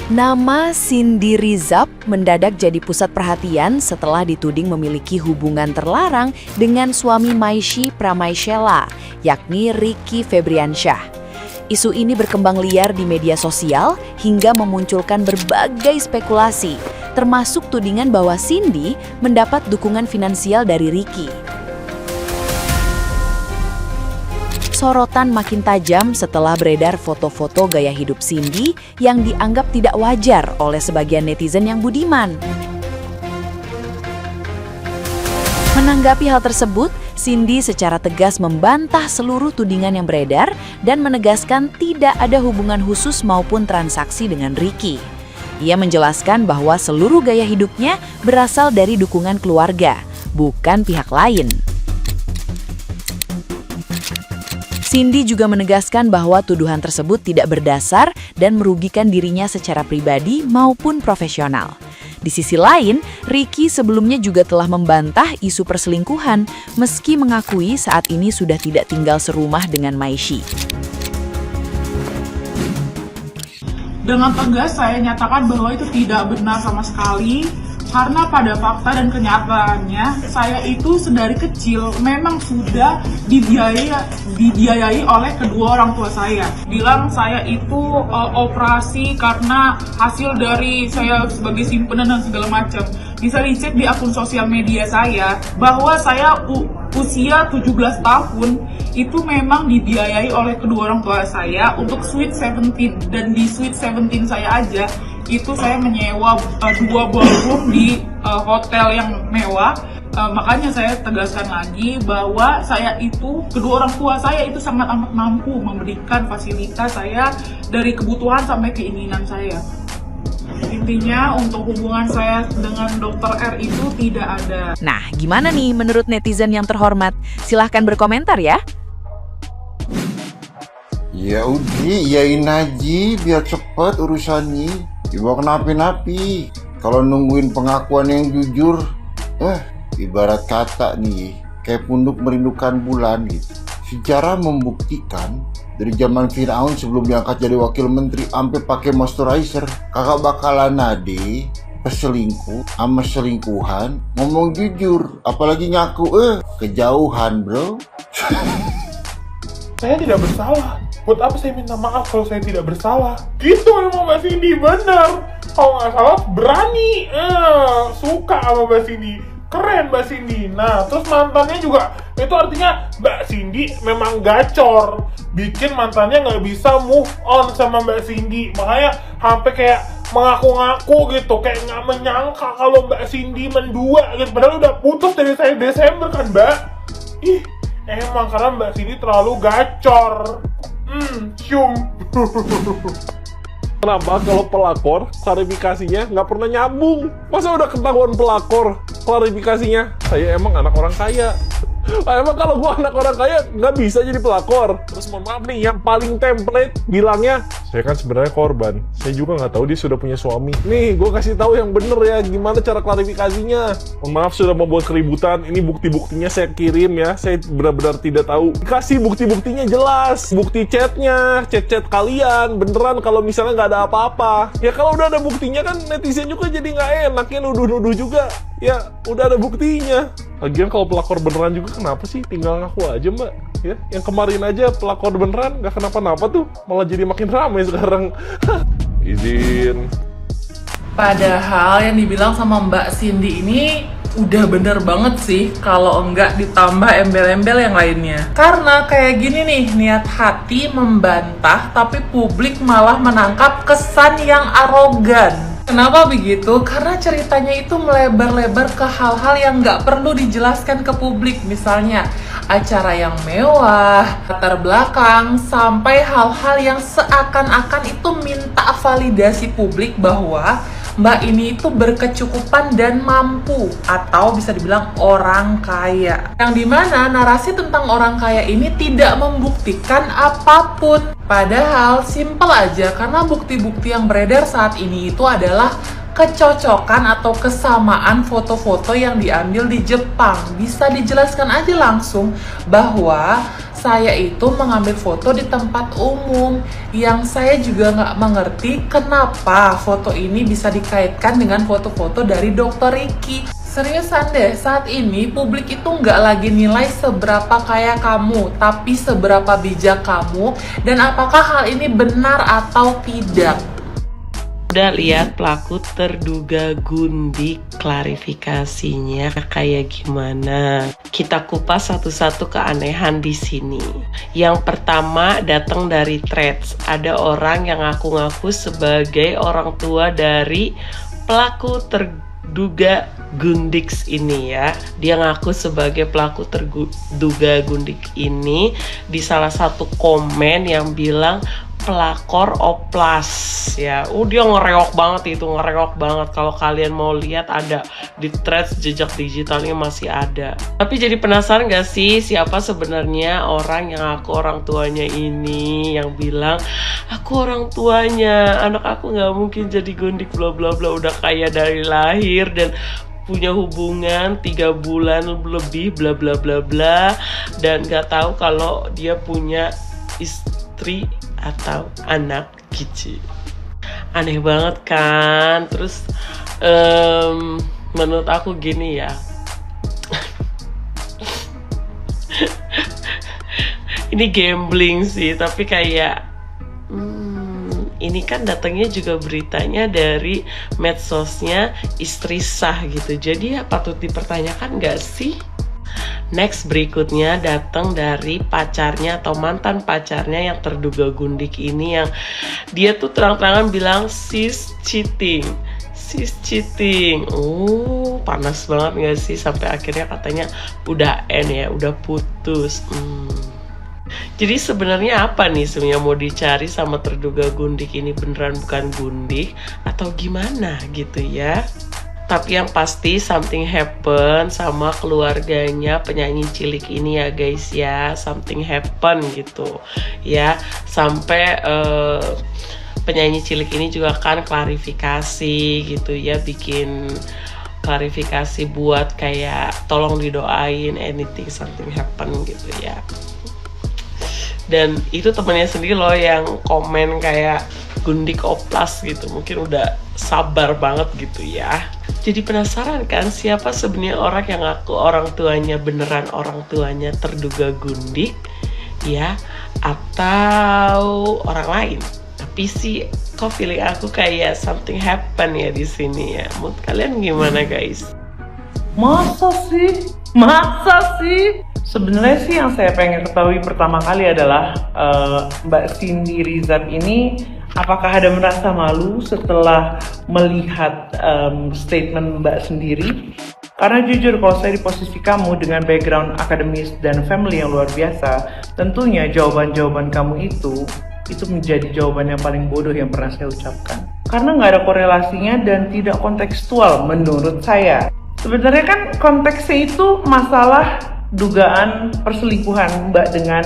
Nama Cindy Rizab mendadak jadi pusat perhatian setelah dituding memiliki hubungan terlarang dengan suami Maishi Pramaisyela, yakni Ricky Febriansyah. Isu ini berkembang liar di media sosial hingga memunculkan berbagai spekulasi, termasuk tudingan bahwa Cindy mendapat dukungan finansial dari Ricky. Sorotan makin tajam setelah beredar foto-foto gaya hidup Cindy yang dianggap tidak wajar oleh sebagian netizen yang budiman. Menanggapi hal tersebut, Cindy secara tegas membantah seluruh tudingan yang beredar dan menegaskan tidak ada hubungan khusus maupun transaksi dengan Ricky. Ia menjelaskan bahwa seluruh gaya hidupnya berasal dari dukungan keluarga, bukan pihak lain. Cindy juga menegaskan bahwa tuduhan tersebut tidak berdasar dan merugikan dirinya secara pribadi maupun profesional. Di sisi lain, Ricky sebelumnya juga telah membantah isu perselingkuhan meski mengakui saat ini sudah tidak tinggal serumah dengan Maishi. Dengan tegas saya nyatakan bahwa itu tidak benar sama sekali. Karena pada fakta dan kenyataannya, saya itu sedari kecil memang sudah dibiayai oleh kedua orang tua saya. Bilang saya itu operasi karena hasil dari saya sebagai simpanan dan segala macam. Bisa dicek di akun sosial media saya bahwa saya usia 17 tahun itu memang dibiayai oleh kedua orang tua saya untuk Sweet 17, dan di Sweet 17 saya aja itu saya menyewa 2 ballroom di hotel yang mewah. Makanya saya tegaskan lagi bahwa saya itu, kedua orang tua saya itu sangat amat mampu memberikan fasilitas saya dari kebutuhan sampai keinginan saya. Intinya untuk hubungan saya dengan Dr. R itu tidak ada. Nah, gimana nih menurut netizen yang terhormat? Silahkan berkomentar ya. Ya udah, iyain aja biar cepet urusannya. Dibawa kenapi-napi. Kalau nungguin pengakuan yang jujur, ibarat kata nih, kayak punduk merindukan bulan gitu. Sejarah membuktikan dari zaman Firaun sebelum diangkat jadi wakil menteri sampai pakai moisturizer, kakak bakalan nade peselingkuh sama selingkuhan ngomong jujur, apalagi ngaku kejauhan bro. Saya tidak bersalah. Buat apa saya minta maaf kalau saya tidak bersalah? Gitu emang Mbak Cindy, bener. Kalau nggak salah berani, suka sama Mbak Cindy. Keren Mbak Cindy. Nah, terus mantannya juga, itu artinya Mbak Cindy memang gacor. Bikin mantannya nggak bisa move on sama Mbak Cindy. Makanya sampai kayak mengaku-ngaku gitu, kayak nggak menyangka kalau Mbak Cindy mendua gitu. Padahal udah putus dari saya Desember kan Mbak. Ih, emang karena Mbak Cindy terlalu gacor. Cium. Kenapa kalau pelakor klarifikasinya nggak pernah nyambung? Masa udah ketahuan pelakor klarifikasinya? Saya emang anak orang kaya. Emang kalau gua anak orang kaya nggak bisa jadi pelakor? Terus mohon maaf nih, yang paling template bilangnya, saya kan sebenarnya korban. Saya juga nggak tahu dia sudah punya suami. Nih, gua kasih tahu yang bener ya, gimana cara klarifikasinya. Mohon maaf sudah membuat keributan. Ini bukti-buktinya saya kirim ya. Saya benar-benar tidak tahu. Kasih bukti-buktinya jelas. Bukti chatnya, chat-chat kalian. Beneran kalau misalnya nggak ada apa-apa. Ya kalau udah ada buktinya kan netizen juga jadi nggak enak ya, nuduh-nuduh juga. Ya udah ada buktinya. Lagian kalau pelakor beneran juga kenapa sih? Tinggal ngaku aja mbak. Ya, yang kemarin aja pelakor beneran nggak kenapa-napa tuh, malah jadi makin ramai sekarang. Izin. Padahal yang dibilang sama Mbak Cindy ini udah bener banget sih kalau enggak ditambah embel-embel yang lainnya. Karena kayak gini nih, niat hati membantah tapi publik malah menangkap kesan yang arogan. Kenapa begitu? Karena ceritanya itu melebar-lebar ke hal-hal yang nggak perlu dijelaskan ke publik. Misalnya acara yang mewah, latar belakang, sampai hal-hal yang seakan-akan itu minta validasi publik bahwa Mbak ini itu berkecukupan dan mampu, atau bisa dibilang orang kaya. Yang dimana narasi tentang orang kaya ini tidak membuktikan apapun. Padahal simple aja, karena bukti-bukti yang beredar saat ini itu adalah kecocokan atau kesamaan foto-foto yang diambil di Jepang. Bisa dijelaskan aja langsung bahwa saya itu mengambil foto di tempat umum. Yang saya juga nggak mengerti kenapa foto ini bisa dikaitkan dengan foto-foto dari Dr. Ricky. Seriusan deh, saat ini publik itu nggak lagi nilai seberapa kaya kamu, tapi seberapa bijak kamu, dan apakah hal ini benar atau tidak. Udah lihat pelaku terduga gundik, klarifikasinya kayak gimana? Kita kupas satu-satu keanehan di sini. Yang pertama datang dari threads. Ada orang yang ngaku-ngaku sebagai orang tua dari pelaku terduga gundik ini ya. Dia ngaku sebagai pelaku terduga gundik ini di salah satu komen yang bilang pelakor oplas ya. Dia ngereok banget kalau kalian mau lihat ada di threads, jejak digitalnya masih ada. Tapi jadi penasaran gak sih siapa sebenarnya orang yang aku orang tuanya ini, yang bilang aku orang tuanya, anak aku nggak mungkin jadi gundik bla bla bla, udah kaya dari lahir dan punya hubungan 3 bulan lebih bla bla bla bla, dan nggak tahu kalau dia punya istri atau anak kecil. Aneh banget kan. Terus menurut aku gini ya, ini gambling sih, tapi kayak ini kan datangnya juga beritanya dari medsosnya istri sah gitu, jadi ya patut dipertanyakan gak sih? Next berikutnya datang dari pacarnya atau mantan pacarnya yang terduga gundik ini, yang dia tuh terang-terangan bilang sis cheating. Panas banget gak sih, sampai akhirnya katanya udah end ya, udah putus. Jadi sebenarnya apa nih sebenarnya mau dicari sama terduga gundik ini, beneran bukan gundik atau gimana gitu ya? Tapi yang pasti something happen sama keluarganya penyanyi cilik ini ya guys ya. Something happen gitu ya. Sampai penyanyi cilik ini juga kan klarifikasi gitu ya. Bikin klarifikasi buat kayak tolong didoain anything something happen gitu ya. Dan itu temennya sendiri loh yang komen kayak gundik oplas gitu. Mungkin udah sabar banget gitu ya. Jadi penasaran kan siapa sebenarnya orang yang ngaku orang tuanya beneran orang tuanya terduga gundik ya, atau orang lain. Tapi sih kok feeling aku kayak something happen ya di sini ya. Menurut kalian gimana guys? Masa sih? Sebenarnya sih yang saya pengen ketahui pertama kali adalah Mbak Cindy Rizab ini apakah ada merasa malu setelah melihat statement Mbak sendiri? Karena jujur kalau saya di posisi kamu dengan background akademis dan family yang luar biasa, tentunya jawaban-jawaban kamu itu menjadi jawaban yang paling bodoh yang pernah saya ucapkan. Karena nggak ada korelasinya dan tidak kontekstual menurut saya. Sebenarnya kan konteksnya itu masalah dugaan perselingkuhan Mbak dengan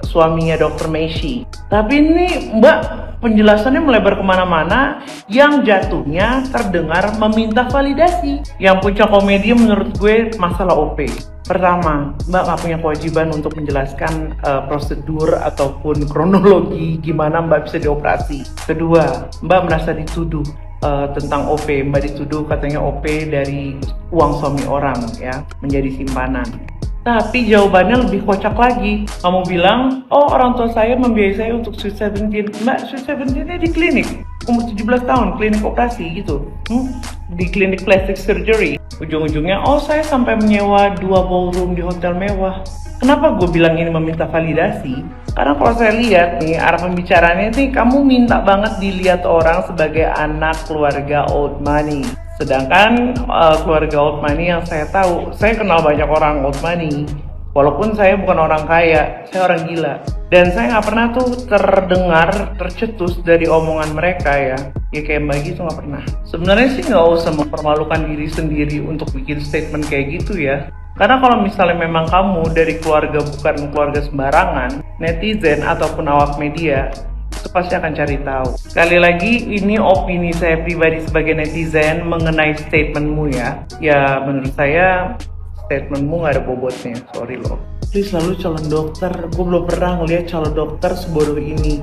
suaminya Dr. Meshi. Tapi ini Mbak penjelasannya melebar kemana-mana yang jatuhnya terdengar meminta validasi. Yang puncak komedi menurut gue masalah OP. Pertama, Mbak nggak punya kewajiban untuk menjelaskan prosedur ataupun kronologi gimana Mbak bisa dioperasi. Kedua, Mbak merasa dituduh tentang OP. Mbak dituduh katanya OP dari uang suami orang ya, menjadi simpanan. Tapi jawabannya lebih kocak lagi. Kamu bilang, oh orang tua saya membiayai saya untuk Sweet 17. Mbak, Sweet 17-nya di klinik. Umur 17 tahun, klinik operasi gitu. Di klinik plastic surgery. Ujung-ujungnya, oh saya sampai menyewa 2 ballroom di hotel mewah. Kenapa gue bilang ini meminta validasi? Karena kalau saya lihat nih, arah pembicaranya nih, kamu minta banget dilihat orang sebagai anak keluarga old money. Sedangkan keluarga old money yang saya tahu, saya kenal banyak orang old money. Walaupun saya bukan orang kaya, saya orang gila. Dan saya nggak pernah tuh terdengar, tercetus dari omongan mereka ya. Ya kayak Mbak gitu nggak pernah. Sebenarnya sih nggak usah mempermalukan diri sendiri untuk bikin statement kayak gitu ya. Karena kalau misalnya memang kamu dari keluarga bukan keluarga sembarangan, netizen ataupun awak media, itu pasti akan cari tahu. Sekali lagi, ini opini saya pribadi sebagai netizen mengenai statementmu ya. Ya menurut saya, statementmu nggak ada bobotnya, sorry loh. please lalu calon dokter. Gue belum pernah ngeliat calon dokter sebodoh ini.